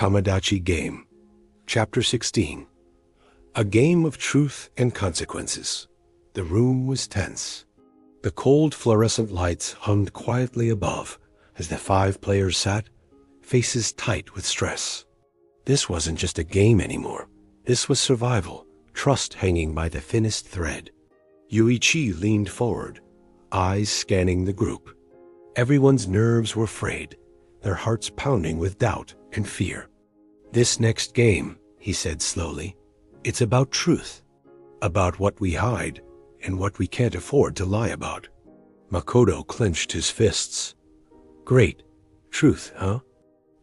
Tomodachi Game. Chapter 16. A game of truth and consequences. The room was tense. The cold fluorescent lights hummed quietly above as the 5 players sat, faces tight with stress. This wasn't just a game anymore. This was survival, trust hanging by the thinnest thread. Yuuichi leaned forward, eyes scanning the group. Everyone's nerves were frayed, their hearts pounding with doubt and fear. "This next game," he said slowly, "it's about truth, about what we hide and what we can't afford to lie about." Makoto clenched his fists. "Great. Truth, huh?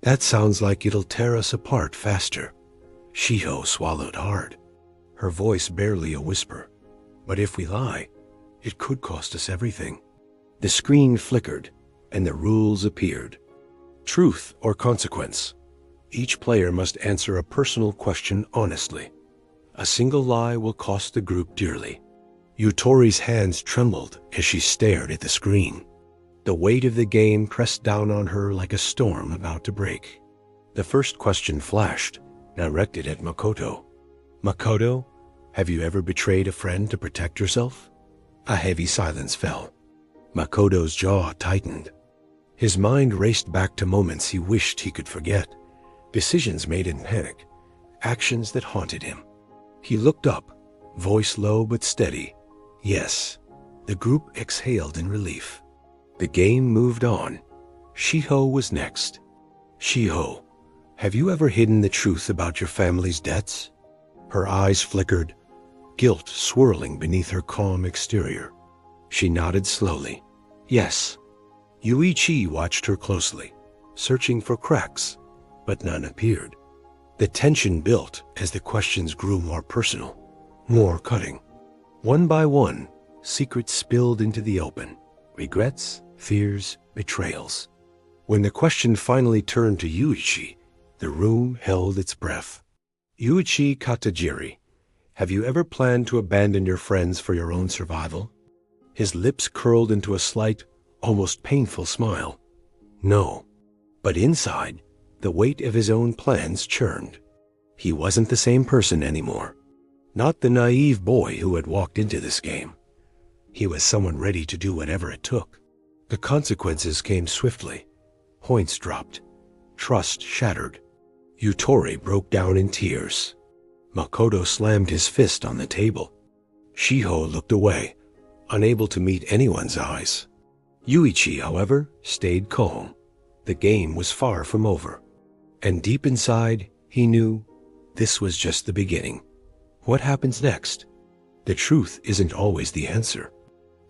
That sounds like it'll tear us apart faster." Shiho swallowed hard, her voice barely a whisper. "But if we lie, it could cost us everything." The screen flickered, and the rules appeared. Truth or consequence. Each player must answer a personal question honestly. A single lie will cost the group dearly. Yutori's hands trembled as she stared at the screen. The weight of the game pressed down on her like a storm about to break. The first question flashed, directed at Makoto. "Makoto, have you ever betrayed a friend to protect yourself?" A heavy silence fell. Makoto's jaw tightened. His mind raced back to moments he wished he could forget, decisions made in panic, actions that haunted him. He looked up, voice low but steady. "Yes." The group exhaled in relief. The game moved on. Shiho was next. "Shiho, have you ever hidden the truth about your family's debts?" Her eyes flickered, guilt swirling beneath her calm exterior. She nodded slowly. "Yes." Yuuichi watched her closely, searching for cracks, but none appeared. The tension built as the questions grew more personal, more cutting. One by one, secrets spilled into the open. Regrets, fears, betrayals. When the question finally turned to Yuuichi, the room held its breath. "Yuuichi Katajiri, have you ever planned to abandon your friends for your own survival?" His lips curled into a slight, almost painful smile. "No." But inside, the weight of his own plans churned. He wasn't the same person anymore. Not the naive boy who had walked into this game. He was someone ready to do whatever it took. The consequences came swiftly. Points dropped. Trust shattered. Yutori broke down in tears. Makoto slammed his fist on the table. Shiho looked away, unable to meet anyone's eyes. Yuuichi, however, stayed calm. The game was far from over. And deep inside, he knew this was just the beginning. What happens next? The truth isn't always the answer.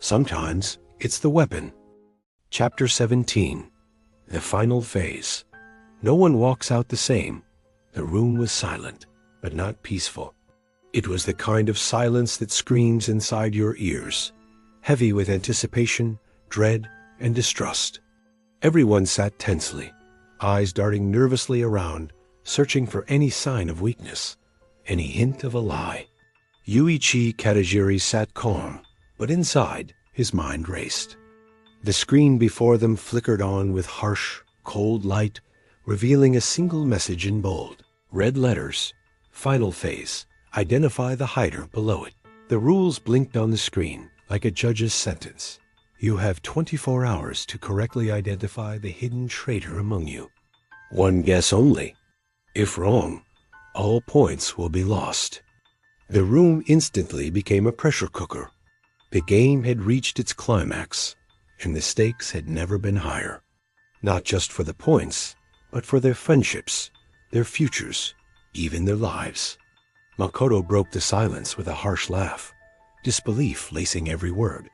Sometimes it's the weapon. Chapter 17. The final phase. No one walks out the same. The room was silent, but not peaceful. It was the kind of silence that screams inside your ears, heavy with anticipation, dread, and distrust. Everyone sat tensely, eyes darting nervously around, searching for any sign of weakness, any hint of a lie. Yuuichi Katajiri sat calm, but inside, his mind raced. The screen before them flickered on with harsh, cold light, revealing a single message in bold. Red letters. Final phase. Identify the hider below it. The rules blinked on the screen, like a judge's sentence. You have 24 hours to correctly identify the hidden traitor among you. One guess only. If wrong, all points will be lost. The room instantly became a pressure cooker. The game had reached its climax, and the stakes had never been higher. Not just for the points, but for their friendships, their futures, even their lives. Makoto broke the silence with a harsh laugh, disbelief lacing every word.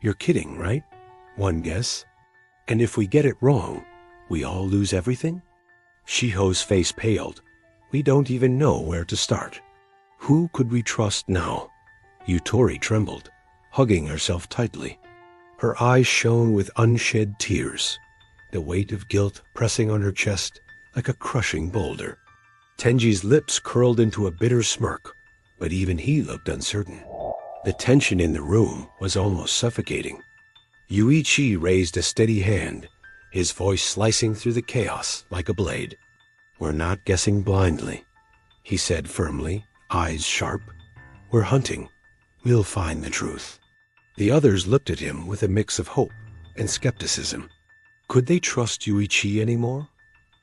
"You're kidding, right? One guess. And if we get it wrong, we all lose everything?" Shiho's face paled. "We don't even know where to start. Who could we trust now?" Yutori trembled, hugging herself tightly. Her eyes shone with unshed tears, the weight of guilt pressing on her chest like a crushing boulder. Tenji's lips curled into a bitter smirk, but even he looked uncertain. The tension in the room was almost suffocating. Yuuichi raised a steady hand, his voice slicing through the chaos like a blade. "We're not guessing blindly," he said firmly, eyes sharp. "We're hunting. We'll find the truth." The others looked at him with a mix of hope and skepticism. Could they trust Yuuichi anymore?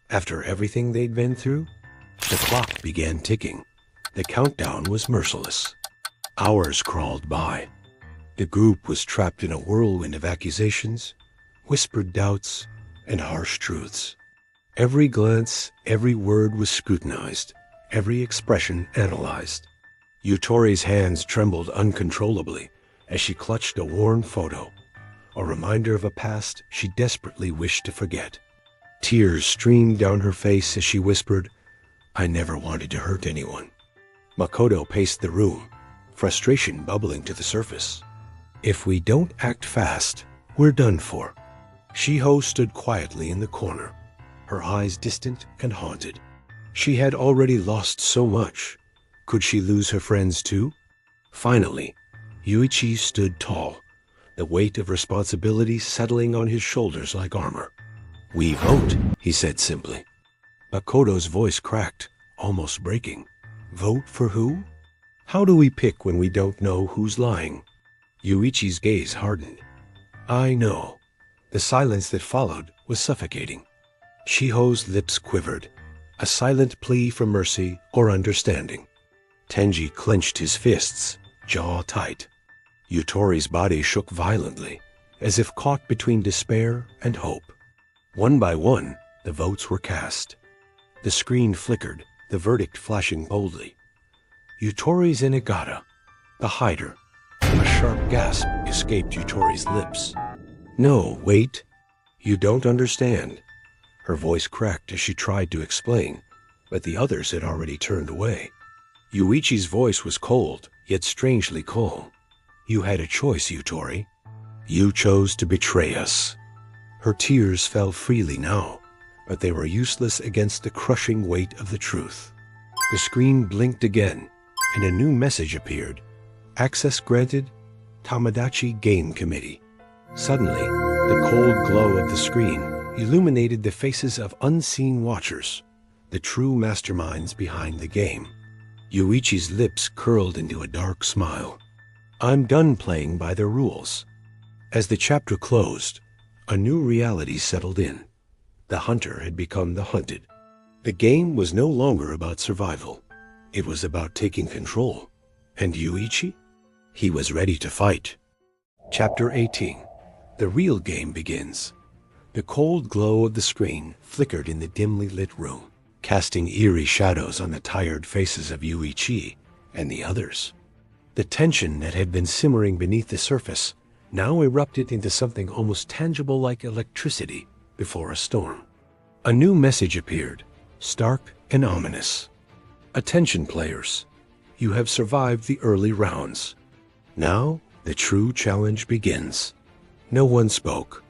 After everything they'd been through? The clock began ticking. The countdown was merciless. Hours crawled by. The group was trapped in a whirlwind of accusations, whispered doubts, and harsh truths. Every glance, every word was scrutinized, every expression analyzed. Yutori's hands trembled uncontrollably as she clutched a worn photo, a reminder of a past she desperately wished to forget. Tears streamed down her face as she whispered, "I never wanted to hurt anyone." Makoto paced the room, frustration bubbling to the surface. "If we don't act fast, we're done for." Shiho stood quietly in the corner, her eyes distant and haunted. She had already lost so much. Could she lose her friends too? Finally, Yuuichi stood tall, the weight of responsibility settling on his shoulders like armor. "We vote," he said simply. Makoto's voice cracked, almost breaking. "Vote for who? How do we pick when we don't know who's lying?" Yuichi's gaze hardened. "I know." The silence that followed was suffocating. Shiho's lips quivered, a silent plea for mercy or understanding. Tenji clenched his fists, jaw tight. Yutori's body shook violently, as if caught between despair and hope. One by one, the votes were cast. The screen flickered, the verdict flashing boldly. Yutori Zenigata, the hider. A sharp gasp escaped Yutori's lips. "No, wait. You don't understand." Her voice cracked as she tried to explain, but the others had already turned away. Yuichi's voice was cold, yet strangely calm. "You had a choice, Yutori. You chose to betray us." Her tears fell freely now, but they were useless against the crushing weight of the truth. The screen blinked again, and a new message appeared. "Access granted, Tomodachi Game Committee." Suddenly, the cold glow of the screen illuminated the faces of unseen watchers, the true masterminds behind the game. Yuichi's lips curled into a dark smile. "I'm done playing by their rules." As the chapter closed, a new reality settled in. The hunter had become the hunted. The game was no longer about survival. It was about taking control. And Yuichi? He was ready to fight. Chapter 18. The real game begins. The cold glow of the screen flickered in the dimly lit room, casting eerie shadows on the tired faces of Yuichi and the others. The tension that had been simmering beneath the surface now erupted into something almost tangible like electricity before a storm. A new message appeared, stark and ominous. "Attention players, you have survived the early rounds. Now the true challenge begins." No one spoke.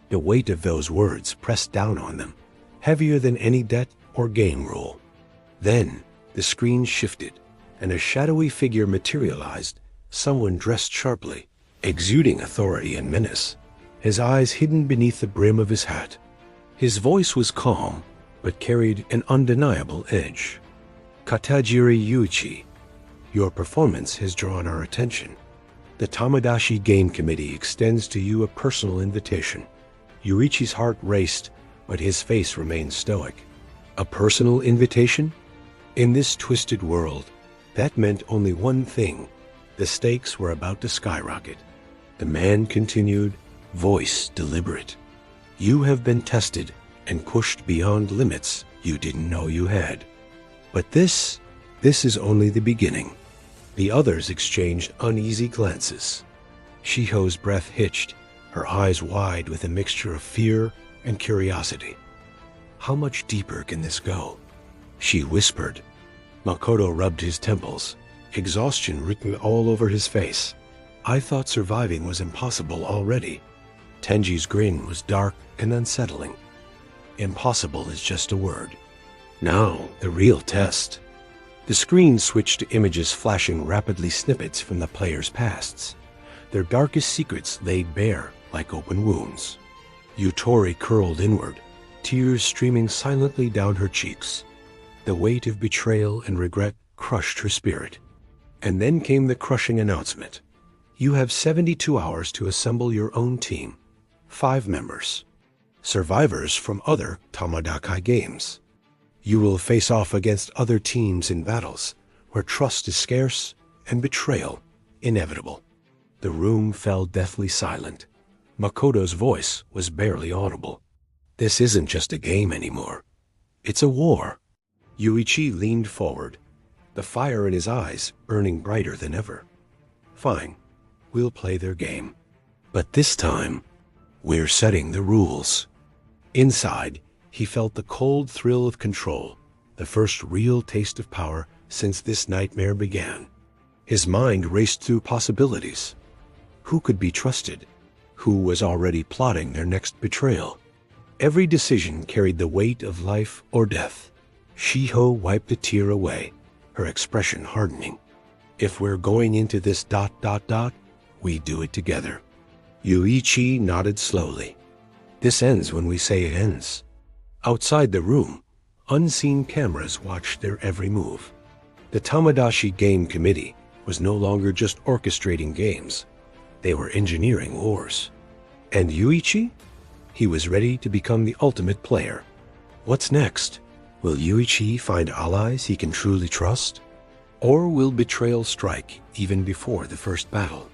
The weight of those words pressed down on them, heavier than any debt or game rule. Then the screen shifted, and a shadowy figure materialized, someone dressed sharply, exuding authority and menace, his eyes hidden beneath the brim of his hat. His voice was calm, but carried an undeniable edge. "Katajiri Yuuichi, your performance has drawn our attention. The Tomodachi Game Committee extends to you a personal invitation." Yuichi's heart raced, but his face remained stoic. A personal invitation? In this twisted world, that meant only one thing. The stakes were about to skyrocket. The man continued, voice deliberate. "You have been tested and pushed beyond limits you didn't know you had. But this is only the beginning." The others exchanged uneasy glances. Shiho's breath hitched, her eyes wide with a mixture of fear and curiosity. "How much deeper can this go?" she whispered. Makoto rubbed his temples, exhaustion written all over his face. "I thought surviving was impossible already." Tenji's grin was dark and unsettling. "Impossible is just a word. Now, the real test." The screen switched to images flashing rapidly snippets from the players' pasts, their darkest secrets laid bare like open wounds. Yutori curled inward, tears streaming silently down her cheeks. The weight of betrayal and regret crushed her spirit. And then came the crushing announcement. You have 72 hours to assemble your own team. 5 members. Survivors from other Tomodachi games. You will face off against other teams in battles where trust is scarce and betrayal inevitable. The room fell deathly silent. Makoto's voice was barely audible. This isn't just a game anymore. It's a war. Yuuichi leaned forward, the fire in his eyes burning brighter than ever. Fine, we'll play their game. But this time, we're setting the rules. Inside, he felt the cold thrill of control, the first real taste of power since this nightmare began. His mind raced through possibilities. Who could be trusted? Who was already plotting their next betrayal? Every decision carried the weight of life or death. Shiho wiped a tear away, her expression hardening. If we're going into this ... we do it together. Yuuichi nodded slowly. This ends when we say it ends. Outside the room, unseen cameras watched their every move. The Tomodachi Game Committee was no longer just orchestrating games. They were engineering wars. And Yuuichi? He was ready to become the ultimate player. What's next? Will Yuuichi find allies he can truly trust? Or will betrayal strike even before the first battle?